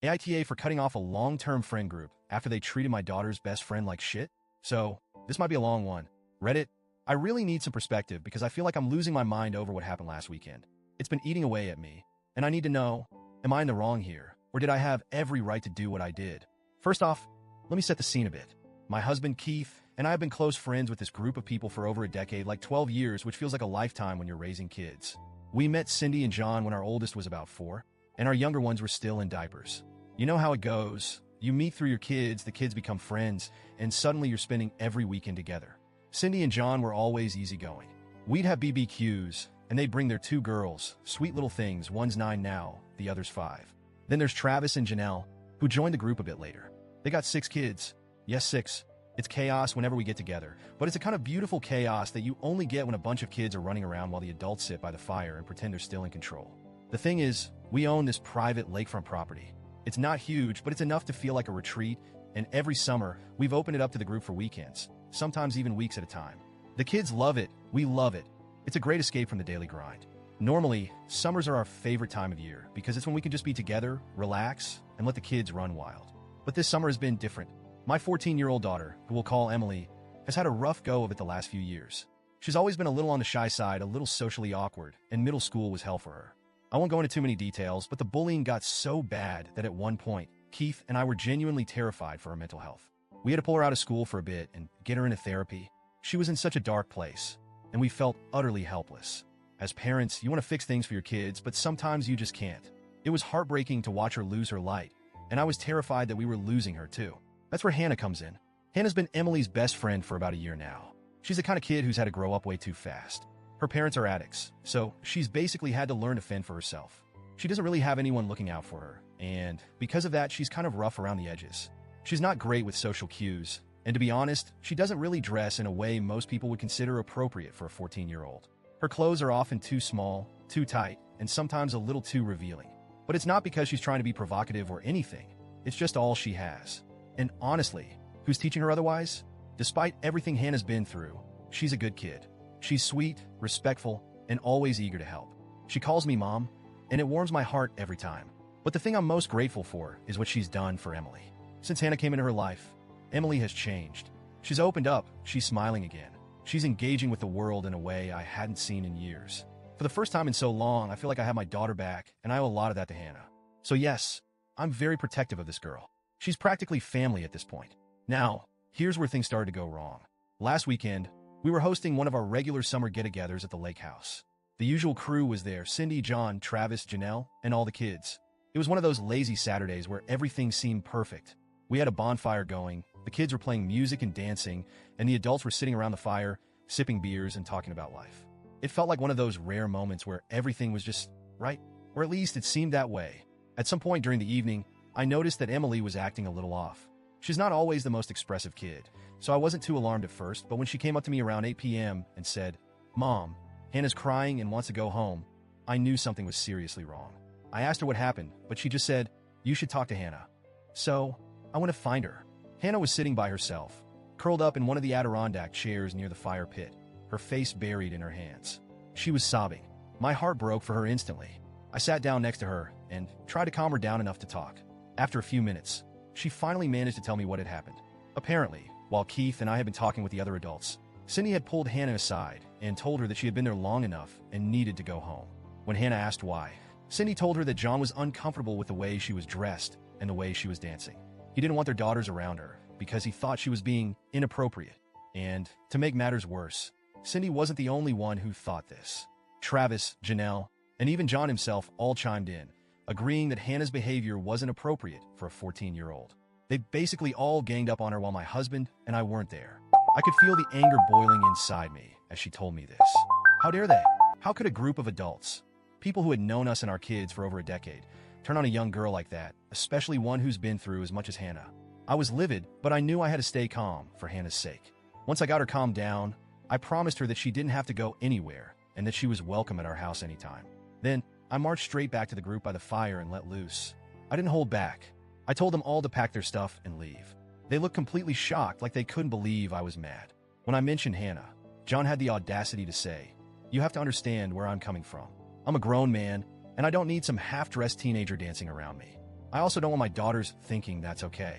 AITA for cutting off a long-term friend group after they treated my daughter's best friend like shit? So, this might be a long one. Reddit, I really need some perspective because I feel like I'm losing my mind over what happened last weekend. It's been eating away at me, and I need to know, am I in the wrong here, or did I have every right to do what I did? First off, let me set the scene a bit. My husband, Keith, and I have been close friends with this group of people for over a decade, like 12 years, which feels like a lifetime when you're raising kids. We met Cindy and John when our oldest was about 4, and our younger ones were still in diapers. You know how it goes. You meet through your kids, the kids become friends, and suddenly you're spending every weekend together. Cindy and John were always easygoing. We'd have BBQs, and they'd bring their 2 girls, sweet little things, one's 9 now, the other's 5. Then there's Travis and Janelle, who joined the group a bit later. They got 6 kids. Yes, 6. It's chaos whenever we get together, but it's a kind of beautiful chaos that you only get when a bunch of kids are running around while the adults sit by the fire and pretend they're still in control. The thing is, we own this private lakefront property. It's not huge, but it's enough to feel like a retreat, and every summer, we've opened it up to the group for weekends, sometimes even weeks at a time. The kids love it, we love it. It's a great escape from the daily grind. Normally, summers are our favorite time of year because it's when we can just be together, relax, and let the kids run wild. But this summer has been different. My 14-year-old daughter, who we'll call Emily, has had a rough go of it the last few years. She's always been a little on the shy side, a little socially awkward, and middle school was hell for her. I won't go into too many details, but the bullying got so bad that at one point, Keith and I were genuinely terrified for her mental health. We had to pull her out of school for a bit and get her into therapy. She was in such a dark place, and we felt utterly helpless. As parents, you want to fix things for your kids, but sometimes you just can't. It was heartbreaking to watch her lose her light, and I was terrified that we were losing her too. That's where Hannah comes in. Hannah's been Emily's best friend for about a year now. She's the kind of kid who's had to grow up way too fast. Her parents are addicts, so she's basically had to learn to fend for herself. She doesn't really have anyone looking out for her, and because of that, she's kind of rough around the edges. She's not great with social cues, and to be honest, she doesn't really dress in a way most people would consider appropriate for a 14-year-old. Her clothes are often too small, too tight, and sometimes a little too revealing. But it's not because she's trying to be provocative or anything. It's just all she has. And honestly, who's teaching her otherwise? Despite everything Hannah's been through, she's a good kid. She's sweet, respectful, and always eager to help. She calls me Mom, and it warms my heart every time. But the thing I'm most grateful for is what she's done for Emily. Since Hannah came into her life, Emily has changed. She's opened up, she's smiling again. She's engaging with the world in a way I hadn't seen in years. For the first time in so long, I feel like I have my daughter back, and I owe a lot of that to Hannah. So yes, I'm very protective of this girl. She's practically family at this point. Now, here's where things started to go wrong. Last weekend, we were hosting one of our regular summer get-togethers at the lake house. The usual crew was there: Cindy, John, Travis, Janelle, and all the kids. It was one of those lazy Saturdays where everything seemed perfect. We had a bonfire going, the kids were playing music and dancing, and the adults were sitting around the fire, sipping beers and talking about life. It felt like one of those rare moments where everything was just right, or at least it seemed that way. At some point during the evening, I noticed that Emily was acting a little off. She's not always the most expressive kid, so I wasn't too alarmed at first, but when she came up to me around 8 p.m. and said, "Mom, Hannah's crying and wants to go home," I knew something was seriously wrong. I asked her what happened, but she just said, "You should talk to Hannah." So, I went to find her. Hannah was sitting by herself, curled up in one of the Adirondack chairs near the fire pit, her face buried in her hands. She was sobbing. My heart broke for her instantly. I sat down next to her and tried to calm her down enough to talk. After a few minutes, she finally managed to tell me what had happened. Apparently, while Keith and I had been talking with the other adults, Cindy had pulled Hannah aside and told her that she had been there long enough and needed to go home. When Hannah asked why, Cindy told her that John was uncomfortable with the way she was dressed and the way she was dancing. He didn't want their daughters around her because he thought she was being inappropriate. And to make matters worse, Cindy wasn't the only one who thought this. Travis, Janelle, and even John himself all chimed in, agreeing that Hannah's behavior wasn't appropriate for a 14-year-old. They basically all ganged up on her while my husband and I weren't there. I could feel the anger boiling inside me as she told me this. How dare they? How could a group of adults, people who had known us and our kids for over a decade, turn on a young girl like that, especially one who's been through as much as Hannah? I was livid, but I knew I had to stay calm for Hannah's sake. Once I got her calmed down, I promised her that she didn't have to go anywhere and that she was welcome at our house anytime. Then, I marched straight back to the group by the fire and let loose. I didn't hold back. I told them all to pack their stuff and leave. They looked completely shocked, like they couldn't believe I was mad. When I mentioned Hannah, John had the audacity to say, "You have to understand where I'm coming from. I'm a grown man, and I don't need some half-dressed teenager dancing around me." I also don't want my daughters thinking that's okay.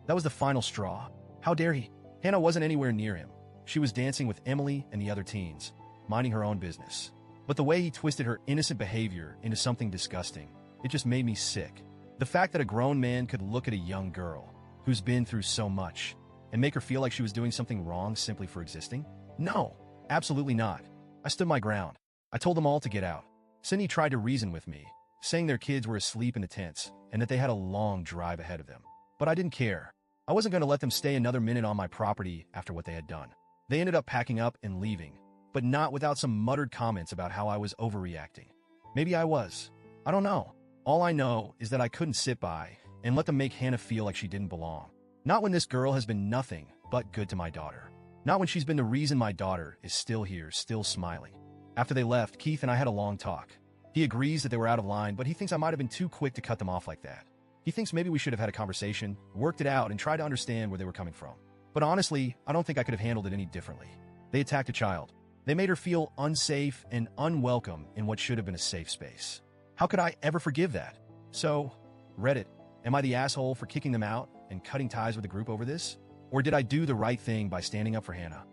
That was the final straw. How dare he? Hannah wasn't anywhere near him. She was dancing with Emily and the other teens, minding her own business. But the way he twisted her innocent behavior into something disgusting, it just made me sick. The fact that a grown man could look at a young girl who's been through so much and make her feel like she was doing something wrong simply for existing? No, absolutely not. I stood my ground. I told them all to get out. Sydney tried to reason with me, saying their kids were asleep in the tents and that they had a long drive ahead of them. But I didn't care. I wasn't going to let them stay another minute on my property after what they had done. They ended up packing up and leaving, but not without some muttered comments about how I was overreacting. Maybe I was. I don't know. All I know is that I couldn't sit by and let them make Hannah feel like she didn't belong. Not when this girl has been nothing but good to my daughter. Not when she's been the reason my daughter is still here, still smiling. After they left, Keith and I had a long talk. He agrees that they were out of line, but he thinks I might have been too quick to cut them off like that. He thinks maybe we should have had a conversation, worked it out, and tried to understand where they were coming from. But honestly, I don't think I could have handled it any differently. They attacked a child. They made her feel unsafe and unwelcome in what should have been a safe space. How could I ever forgive that? So, Reddit, am I the asshole for kicking them out and cutting ties with the group over this? Or did I do the right thing by standing up for Hannah?